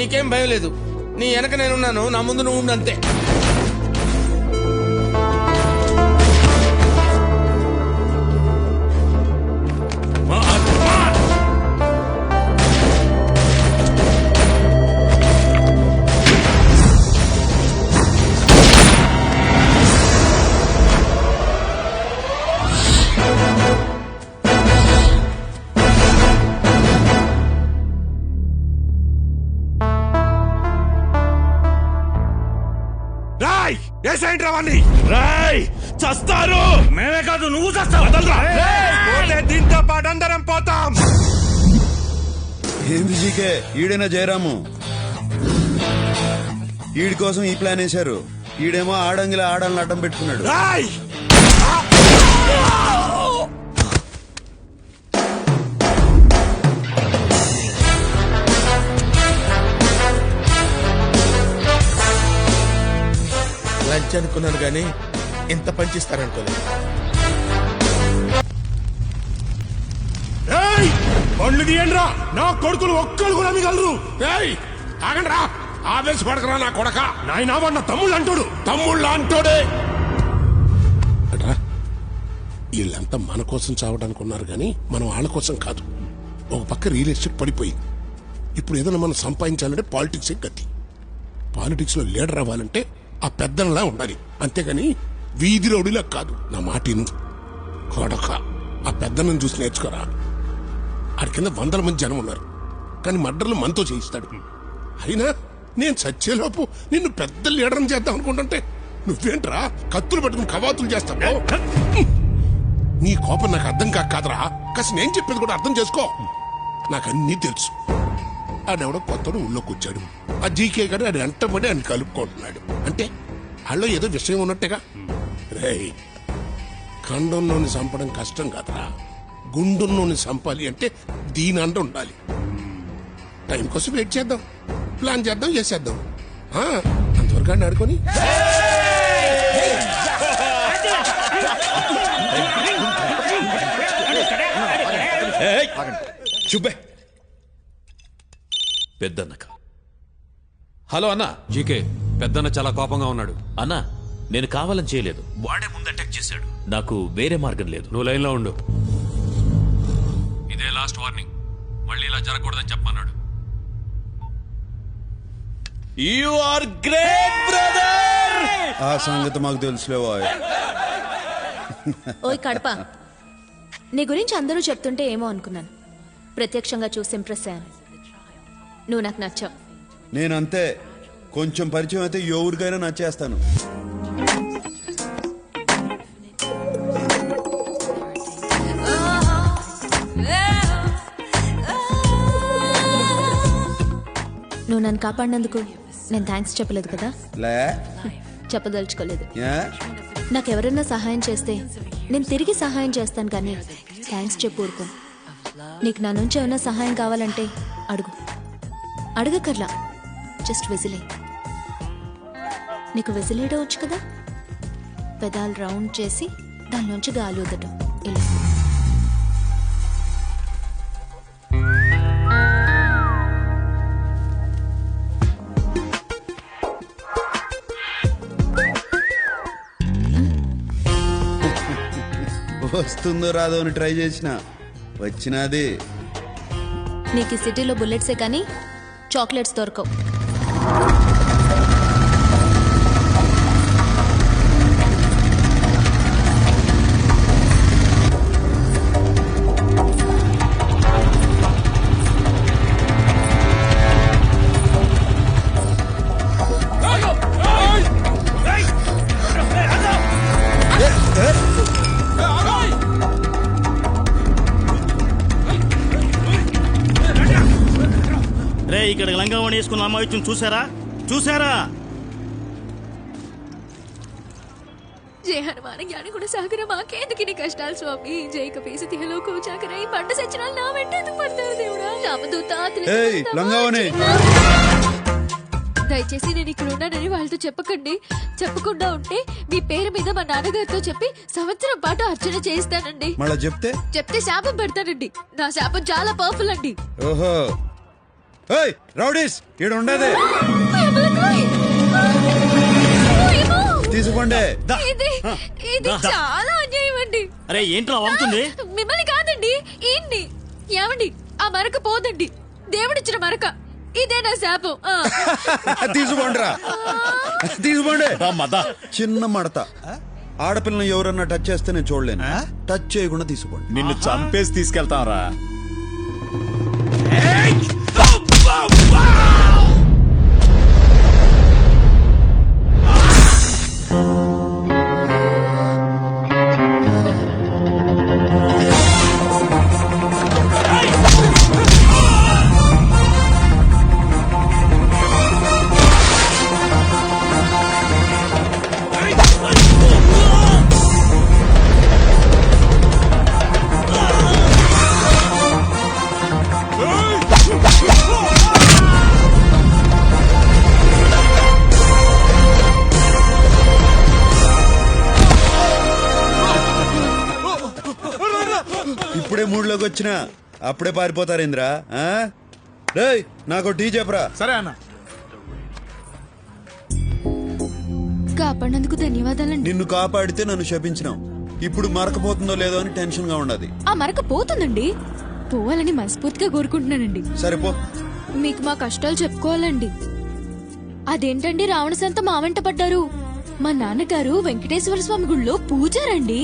నీకేం భయం లేదు. నీ వెనక నేనున్నాను, నా ముందు నువ్వు ఉండు అంతే. చస్తారు. మేమే కాదు, నువ్వు చస్తావు. దీంతో పాటు అందరం పోతాం. ఏంది జీకే ఈడైనా జయరాము? ఈడి కోసం ఈ ప్లాన్ వేశారు. ఈడేమో ఆడంగిలా ఆడాలని అడ్డం పెట్టుకున్నాడు. లంచ్ అనుకున్నాను కానీ ఇంత పంచిస్తారనుకోలేదు. పండ్లు తీయండిరా, నా కొడుకులు ఒక్కరు కూడా మిగలరు. ఆగండి రా, ఆవేశపడకరా నా కొడక. నాయనా వాడు నా తమ్ముళ్ళు అంటాడు. తమ్ముళ్ళు అంటాడే. వీళ్ళంతా మన కోసం చావడానికి ఉన్నారు కానీ మనం వాళ్ళ కోసం కాదు. ఒక పక్క రియల్ ఎస్టేట్ పడిపోయింది. ఇప్పుడు ఏదైనా మనం సంపాదించాలంటే పాలిటిక్సే గతి. పాలిటిక్స్ లో లీడర్ అవ్వాలంటే ఆ పెద్దలా ఉండాలి, అంతేగాని వీధి రౌడీలా కాదు. నా మాటిను కొడక, ఆ పెద్దలను చూసి నేర్చుకోరా. ఆడి కింద 100 మంది జనం ఉన్నారు, కానీ మర్డర్లు మనతో చేయిస్తాడు. అయినా నేను చచ్చేలోపు నిన్ను పెద్ద లీడర్ని చేద్దాం అనుకుంటుంటే నువ్వేంట్రా కత్తులు పట్టుకుని కవాతులు చేస్తావు? నీ కోపం నాకు అర్థం కాదురా. కాసి నేను చెప్పేది కూడా అర్థం చేసుకో. నాకన్నీ తెలుసు. ఆడెవడో కొత్తడు ఊళ్ళోకి వచ్చాడు. ఆ జీకే గారు ఆడు అంటబడి ఆయన కలుపుకుంటున్నాడు. అంటే వాళ్ళు ఏదో విషయం ఉన్నట్టుగా. రేయ్, ఖండంలోని చంపడం కష్టం కాదురా. గుండుల్లోని చంపాలి అంటే దీని అంట ఉండాలి. టైం కోసం వెయిట్ చేద్దాం, ప్లాన్ చేద్దాం, చేసేద్దాం. అంతవరకు అని ఆడుకొని చూపే పెద్దన్నక. హలో అన్నా. జీకే, పెద్దన్న చాలా కోపంగా ఉన్నాడు. అన్నా, నేను కావాలని చేయలేదు. వాడే ముందు అటాక్ చేశాడు. నాకు వేరే మార్గం లేదు. నువ్వు లైన్లో ఉండు. ఇదే లాస్ట్ వార్నింగ్. మళ్ళీ ఇలా జరగకూడదని చెప్పమన్నాడు. You are great brother. ఆ సంగతి మాకు తెలుసులేవా? ఓయ్ కడప, నీ గురించి అందరూ చెప్తుంటే ఏమో అనుకున్నాను. ప్రత్యక్షంగా చూసి ఇంప్రెస్ అయ్యాను. నువ్వు నాకు నచ్చావు. నేనంతే. కొంచెం పరిచయం అయితే ఎవరికైనా నచ్చేస్తాను. నువ్వు నన్ను కాపాడినందుకు నేను థ్యాంక్స్ చెప్పలేదు కదా? లే, చెప్పదలుచుకోలేదు. ఏ? నాకెవరైనా సహాయం చేస్తే నేను తిరిగి సహాయం చేస్తాను, కానీ థ్యాంక్స్ చెప్పు ఊరుకోను. నీకు నా నుంచి ఏమైనా సహాయం కావాలంటే అడుగు. అడగకర్లా, జస్ట్ విజిలే. నీకు విజిలేయడం వచ్చు కదా? పెదాలు రౌండ్ చేసి దానిలోంచి గాలి వదటం, ఇలా. వస్తుందో రాదో అని ట్రై చేసిన వచ్చినది. నీకు ఈ సిటీలో బుల్లెట్సే కానీ చాక్లెట్స్ దొరకవు. ఇక్కడ లంగావణి వేసుకున్న అమ్మాయి వచ్చింది, చూసారా? జయ హనుమాన్ జ్ఞాని కూడా సాగర మాకేందుకు నీ కష్టాలు స్వామి. జై కపేసి తిహలోకు చాకర ఈ పంట సచ్చినాలు నా వెంట ఎందుకు పడతారు దేవుడా? రామదూత దయచేసి నేను ఇక్కడ ఉన్నానని వాళ్ళతో చెప్పకండి. చెప్పకుండా ఉంటే మీ పేరు మీద మా నాన్నగారితో చెప్పి సంవత్సరం పాటు అర్చన చేయిస్తానండి. మళ్ళా చెప్తే శాపం పెడతానండి. నా శాపం చాలా పవర్ఫుల్ అండి. ఓహో, ఏయ్ రౌడీస్ ఈడ ఉండదే తీసుకోండి ఇది చాలా అన్యాయం అండి. అరే ఏంట్రా అవుతుంది? మిమ్మల్ని కాదండి ఈయన్ని. ఏమండి ఆ మరక పోదండి, దేవుడిచ్చిన మరక. ఇదే నా శాపం. తీసుకోండిరా తీసుకోండి. చిన్న మడత, ఆడపిల్లని ఎవరన్నా టచ్ చేస్తే నేను చూడలేను. టచ్ చేయకుండా తీసుకోండి. నిన్ను చంపేసి తీసుకెళ్తాం రా. ఇప్పుడే మూడ్లోకి వచ్చినా అప్పుడే పారిపోతారేంద్రా? రేయ్ నాకు టీ చెప్పరా. సరే అన్న. కాపాడినందుకు ధన్యవాదాలండి. నిన్ను కాపాడితే నన్ను శపించినావు. ఇప్పుడు మరకపోతుందో లేదో అని టెన్షన్ గా ఉన్నది. ఆ మరక పోతుందండి, పోవాలని మనస్ఫూర్తిగా కోరుకుంటున్నానండి. సరిపో. మీకు మా కష్టాలు చెప్పుకోవాలండి. అదేంటండి రావణ సంత మా వెంట పడ్డారు? మా నాన్నగారు వెంకటేశ్వర స్వామి గుళ్ళో పూజారండి.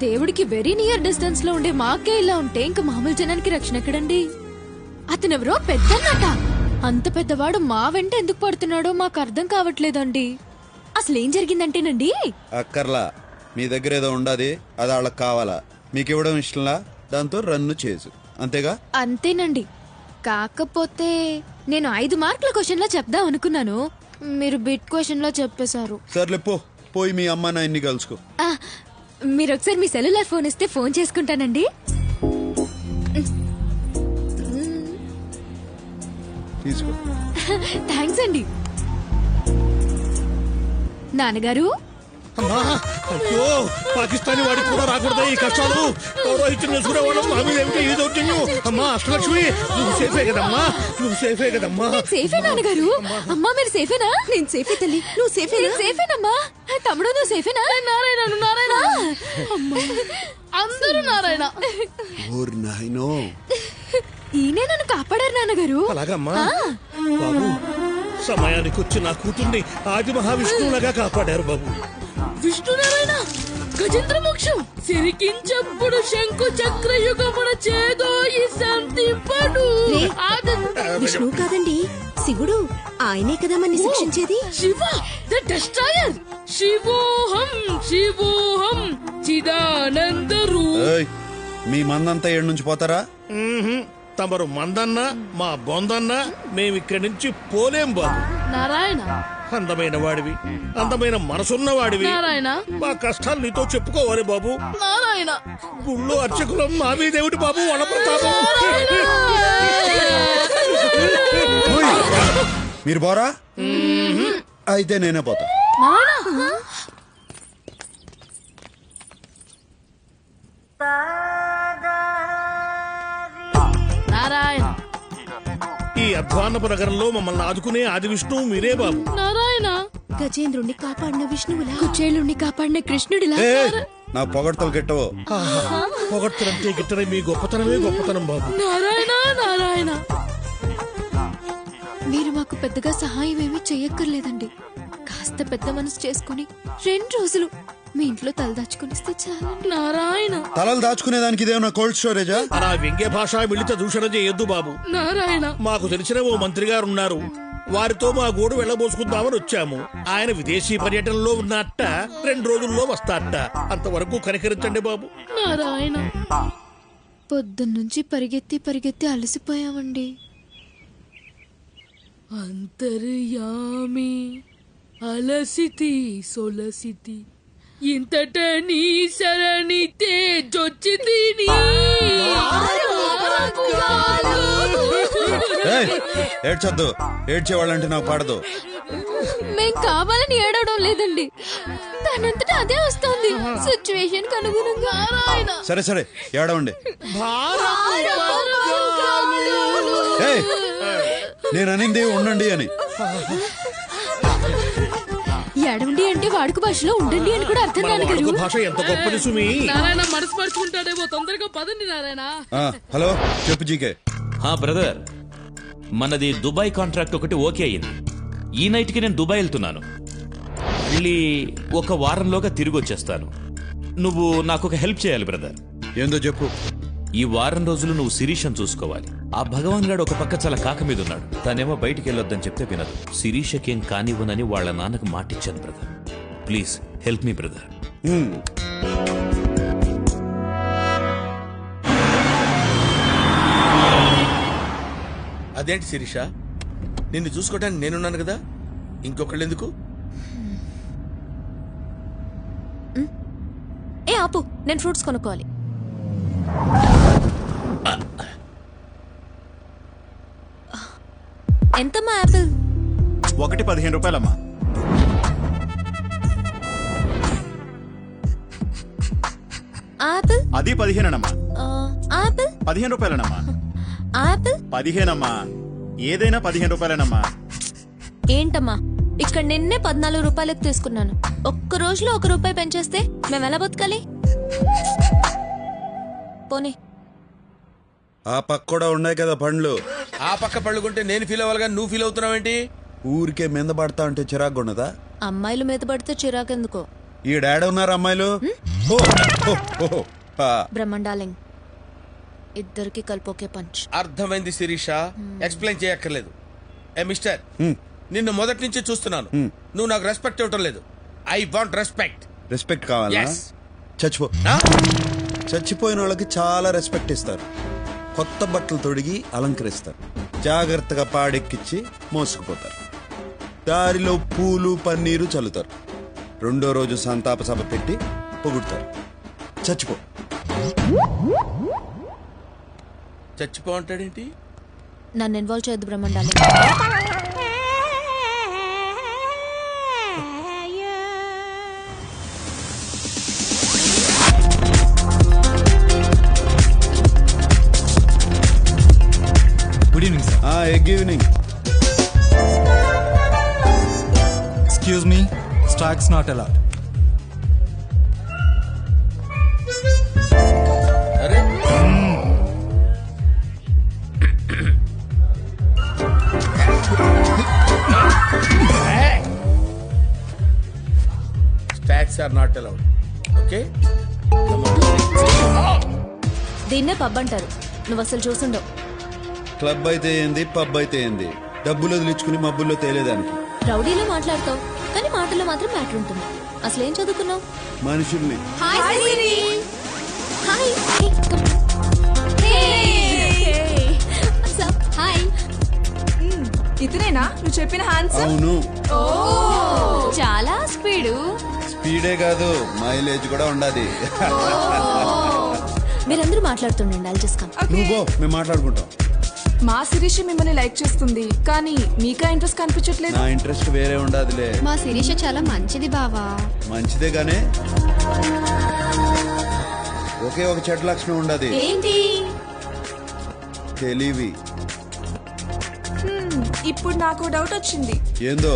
దేవుడికి వెరీ నియర్ డిస్టెన్స్ లో ఉండే మాకే ఇలా ఉంటే ఇంకా మామూలు జనానికి రక్షణ ఎక్కడండి? అతనెవరో పెద్దన్నట. అంత పెద్దవాడు మా వెంట ఎందుకు పడుతున్నాడో మాకు అర్థం కావట్లేదండి. అసలు ఏం జరిగిందంటేనండి, అక్కర్లా, మీ దగ్గర ఏదో ఉండాది, అది వాళ్ళకి కావాలా? మీకు ఇవ్వడం ఇష్టంలా, దాంతో రన్ను చేసు, అంతేగా? అంతేనండి. కాకపోతే నేను 5 మార్కుల క్వశ్చన్ లో చెప్దాం అనుకున్నాను, మీరు బిట్ క్వశ్చన్ లో చెప్పేశారు. సర్లే పో, పోయి మీ అమ్మ నాయన్ని కలుసుకో. మీరు ఒకసారి మీ సెల్యులార్ ఫోన్ ఇస్తే ఫోన్ చేసుకుంటానండి. తీసుకో. థ్యాంక్స్ అండి. నాన్నగారు, అయ్యో పాకిస్తానీ వాడికి కూడా రాకూడదా ఈ కష్టాలు? పౌరోహిత్యం నేర్చుకునేవాళ్ళం మా మీద ఏమిటి ఈ దౌర్జన్యం? అమ్మా అష్టలక్ష్మి, నువ్వు సేఫే కదమ్మా? నువ్వు సేఫే కదమ్మా? సేఫే నాన్నగారు. అమ్మా మీరు సేఫేనా? నేను సేఫే తల్లి. నువ్వు సేఫే? సేఫేనమ్మా. తమ్ముడు నువ్వు సేఫేనా? నారాయణ నారాయణ, అందరూ నారాయణ. ఓర్ నాయనో, ఈయనే నన్ను కాపాడారు నాన్నగారు. అలాగమ్మా. బాబు సమయానికి వచ్చి నా కూతుర్ని ఆది మహావిష్ణువులాగా కాపాడారు బాబు. విష్ణునారాయణ గజేంద్ర మోక్షం సిరికించప్పుడు శంకు చక్రయుగమున చేదో ఈ సంతింపడు. విష్ణువు కాదండి, శివుడు. ఆయనే కదా మనని శిక్షించేది. Shiva the destroyer. శివోహం శివోహం చిదానంద ఏయ్, మీ మందంతా ఏడు నుంచి పోతారా? తమరు మందన్నా మా బొందన్నా మేమిక్కడి నుంచి పోలేం బాబు. నారాయణ అందమైన వాడివి, అందమైన మనసున్న వాడివి. నారాయణ మా కష్టాలు నీతో చెప్పుకోవాలి బాబు. నారాయణ గుళ్ళో అర్చకులం మా మీదేమిటి బాబు వాళ్ళ ప్రతాపం? మీరు పోరా? అయితే నేనే పోతా. నారాయణ ఈ అధ్వాన్నపు నగరంలో మమ్మల్ని ఆదుకునే ఆది విష్ణువు మీరే బాబు. నారాయణ గజేంద్రుణ్ణి కాపాడిన విష్ణువులా, కుచేలుణ్ణి కాపాడిన కృష్ణుడిలా. నా పొగడ్తలు గిట్టవు. పొగడ్తలంటే గిట్టనే మీ గొప్పతనమే గొప్పతనం బాబు. నారాయణ నారాయణ మీరు మాకు పెద్దగా సహాయం ఏమీ చెయ్యక్కర్లేదండి. కాస్త పెద్ద మనసు చేసుకుని 2 రోజులు మీ ఇంట్లో తలదాచుకునిస్తే చాలండి. నారాయణ తలలు దాచుకునేదానికి ఇదేమన్నా కోల్డ్ స్టోరేజా? అలా వ్యంగ్య భాష మిళిత దూషణ చేయొద్దు బాబు. నారాయణ మాకు తెలిసిన ఓ మంత్రి గారు ఉన్నారు, వారితో మా గోడు వెళ్ళబోసుకుందామని వచ్చాము. ఆయన విదేశీ పర్యటనలో ఉన్నట్ట 2 రోజుల్లో వస్తాట. అంతవరకు కనికరించండి బాబు. నారాయణ పొద్దున్నుంచి పరిగెత్తి అలసిపోయామండి. అంతర్యామి అలసితి సొలసితి ఇంతట నీ శరణి తేజొచ్చితి నీ. ఏడ్చొద్దు, ఏడ్చేవాళ్ళంటే నాకు పడదు. మేం కావాలని ఏడవడం లేదండి, దానంతటా అదే వస్తుంది సిచ్యువేషన్ అనుగుణంగా. సరే సరే ఏడవండి. ఏయ్, నేను అనింది ఉండండి అని. ఎడవండి అంటే వాడుక భాషలో ఉండండి అని కూడా అర్థం నాన్నగారు. భాష ఎంత గొప్పది సుమి. నారాయణ మనసు పరుచుకుంటాడేమో, తొందరగా పదండి నారాయణ. హలో చెప్పు జీకే. బ్రదర్, మనది దుబాయ్ కాంట్రాక్ట్ ఒకటి ఓకే అయింది. ఈ నైట్ కి నేను దుబాయ్ వెళ్తున్నాను. మళ్ళీ ఒక వారంలోగా తిరిగి వచ్చేస్తాను. నువ్వు నాకు ఒక హెల్ప్ చేయాలి బ్రదర్. ఏందో చెప్పు. ఈ వారం రోజులు నువ్వు శిరీషను చూసుకోవాలి. ఆ భగవాన్ గాడు ఒక పక్క చాలా కాక మీద ఉన్నాడు. తనేమో బయటికి వెళ్ళొద్దని చెప్తే వినదు. శిరీషకేం కానివ్వనని వాళ్ళ నాన్నకు మాటిచ్చాను brother. Please help me brother. అదేంటి శిరీష, నిన్ను చూసుకోవడానికి నేనున్నాను కదా, ఇంకొకళ్ళు ఎందుకు? ఏ ఆపు, నేను ఫ్రూట్స్ కొనుక్కోవాలి. ఎంతమ్మా యాపిల్? ఒకటి 15 రూపాయలమ్మా. ఆపిల్ అది 15 ఆపిల్ 15 రూపాయలనమ్మా. ఆపిల్ 15 అమ్మా. ఏదైనా 15 రూపాయలనమ్మా. ఏంటమ్మా, ఇక్కడ నిన్నే 14 రూపాయలకు తీసుకున్నాను. ఒక్క రోజులో 1 రూపాయి పెంచేస్తే మేము ఎలా బతకాలి? పోనీ. ఆ పక్క కూడా ఉన్నాయి కదా పండ్లు. ఆ పక్క పళ్ళు కొంటే నేను ఫీల్ అవ్వాలిగా, నువ్వు ఫీల్ అవుతున్నావేంటి? ఊరికే మీద పడతా అంటే చిరాకు ఉన్నదా? అమ్మాయిలు మీద పడితే చిరాకెందుకో. ఈ డాడీ ఉన్నారు అమ్మాయిలు. బ్రహ్మండాలింగ్, ఇద్దరికి కలిపోకే పంచ్. అర్థమైంది శిరీష, ఎక్స్ప్లెయిన్ చేయక్కర్లేదు. ఏ మిస్టర్, నిన్ను మొదటి నుంచి చూస్తున్నాను. నువ్వు నాకు రెస్పెక్ట్ ఇవ్వటం లేదు. I want respect. రెస్పెక్ట్ కావాలా? చచ్చిపో. చచ్చిపోయిన వాళ్ళకి చాలా రెస్పెక్ట్ ఇస్తారు. కొత్త బట్టలు తొడిగి అలంకరిస్తారు. జాగ్రత్తగా పాడెక్కిచ్చి మోసుకుపోతారు. దారిలో పూలు పన్నీరు చల్లుతారు. రెండో రోజు సంతాప సభ పెట్టి పొగుడుతారు. చచ్చిపో. చచ్చిపో అంటాడేంటి? నన్ను ఇన్వాల్వ్ చేయొద్దు బ్రహ్మండాలింగ్. Good evening sir. Good evening. Excuse me, stags not allowed. అరే stags are not allowed. Okay, దీన్నే పబ్ అంటారు. నువ్వు అసలు చూసుండవు. క్లబ్ అయితే ఏంది, పబ్ అయితే ఏంది, డబ్బులు వదిలించుకుని మబ్బుల్లో తేలేదానికి. రౌడీలో మాట్లాడతావు, కానీ మాటల్లో మాత్రం మ్యాటర్ ఉంటుంది. అసలు ఏం చదువుకున్నావు? మనుషుల్ని. ఇతనేనా నువ్వు చెప్పిన హ్యాండ్సమ్? అవును. చాలా స్పీడు. స్పీడే కాదు, మైలేజ్ కూడా ఉండాలి. మీరందరూ మాట్లాడుతుండండి, I'll just come. నువ్వు మేము మాట్లాడుకుంటాం. మా శిరీష మిమ్మల్ని లైక్ చేస్తుంది, కానీ మీకా ఇంట్రెస్ట్ కనిపించట్లేదు. నా ఇంట్రెస్ట్ వేరే ఉండాదిలే. మా శిరీష చాలా మంచిది బావా. మంచిదే గానే ఒకే ఒక చెడ్డ లక్షణం ఉండదు. ఏంటి? తెలివి. ఇప్పుడు నాకు డౌట్ వచ్చింది. ఏందో?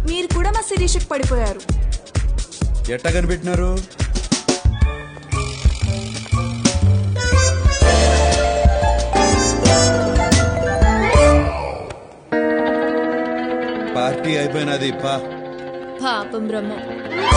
మీరు కూడా మా శిరీషకి పడిపోయారు. ఎట్టా కనిపెట్టినారు? పార్టీ అయిపోయినది. పాపం బ్రహ్మ.